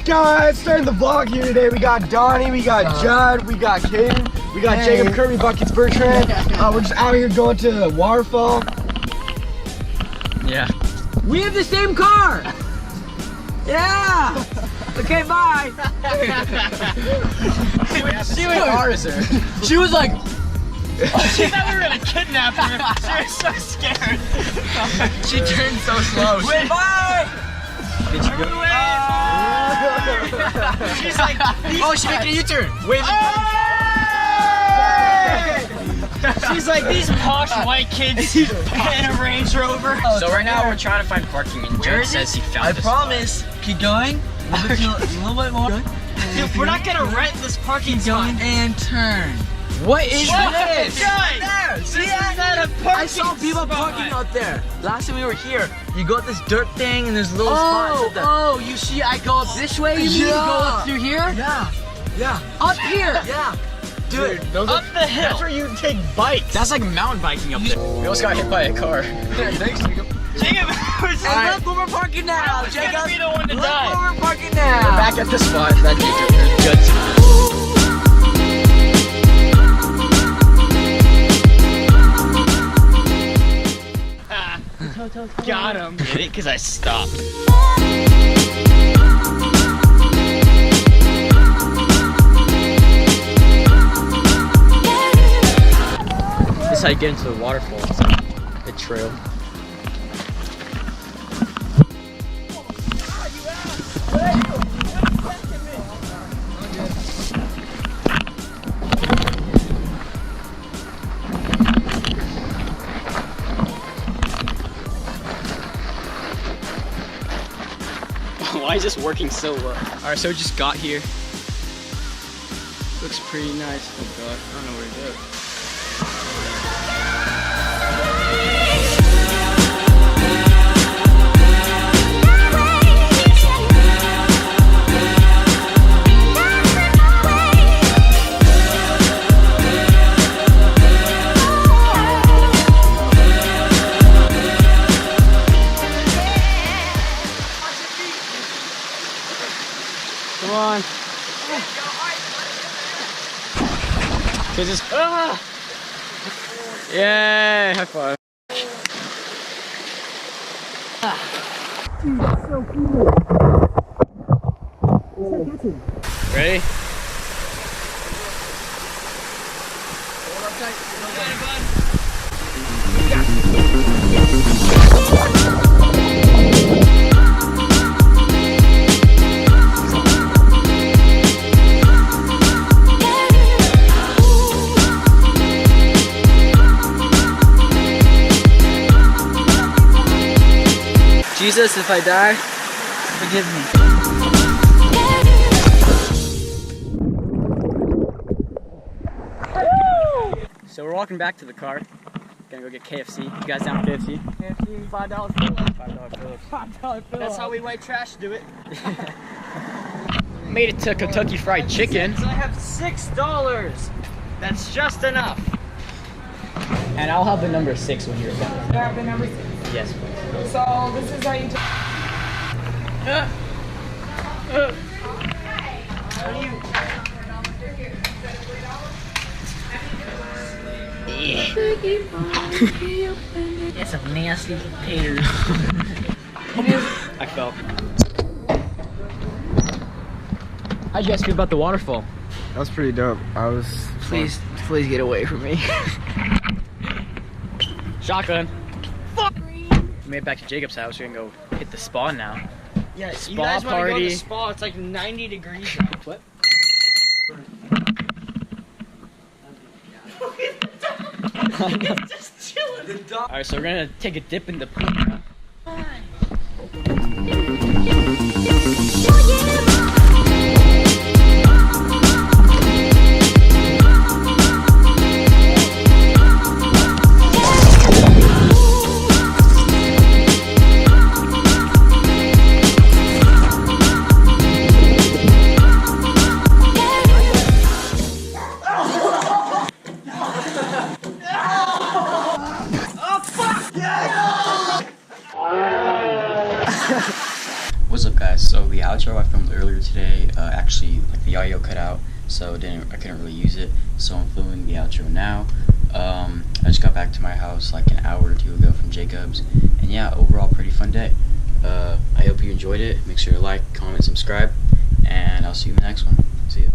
guys? Starting the vlog here today. We got Donnie, we got Judd, we got Caden, we got Jacob, Kirby, Buckets, Bertrand. We're just out here going to the Waterfall. Yeah. We have the same car! Yeah! Okay, bye! She was artisan. She was like, She thought we were gonna kidnap her. She was so scared. She turned so slow. wait, bye! Did you go? She's like, oh, she's making a U-turn. Wait. She's like, these posh white kids in a Range Rover. So right now we're trying to find parking, and Jared says he found this. I promise. Keep going. A little bit more. Dude, we're not gonna rent this parking spot. And turn. What is this? See that? I saw people parking out there. Last time we were here, you got this dirt thing and there's little spots. Oh, you see I go up this way? You mean to go up through here? Yeah. Up here. Yeah. Dude, those up the hill. That's where you take bikes. That's like mountain biking up there. We almost got hit by a car. Thanks, Jacob. Jacob, look where we're parking now. Jacob, gonna be the one to die. Look where we're parking now. We're back at the spot that Jacob judged. Got him. Get it? Because I stopped. This is how you get into the waterfall. It's like a trail. Why is this working so well? Alright, so we just got here. Looks pretty nice. Oh god, I don't know where to go. Come on. Cause it's Yay! High five. Dude, that's so cool. Ready? Hold up tight. Jesus, if I die, forgive me. So we're walking back to the car. Gonna go get KFC. You guys down for KFC? KFC, $5 Phillips. $5 Phillips. $5 Phillips. That's how we white trash do it. Made it to Kentucky Fried Chicken. I have $6. That's just enough. And I'll have the number 6 when you're done. You have the number 6? Yes, please. So this is how you It's a nasty tater. I fell. How'd you guys feel about the waterfall? That was pretty dope. Please get away from me. Shotgun. Fuck. We made it back to Jacob's house. We're gonna go hit the spa now. Yeah, spa you guys party. Want to go to the spa? It's like 90 degrees out. What? Just chilling. Alright, so we're gonna take a dip in the pool now. What's up, guys? So the outro I filmed earlier today, actually, like, the audio cut out, so I couldn't really use it. So I'm filming the outro now. I just got back to my house like an hour or two ago from Jacob's, and yeah, overall pretty fun day. I hope you enjoyed it. Make sure to like, comment, subscribe, and I'll see you in the next one. See ya.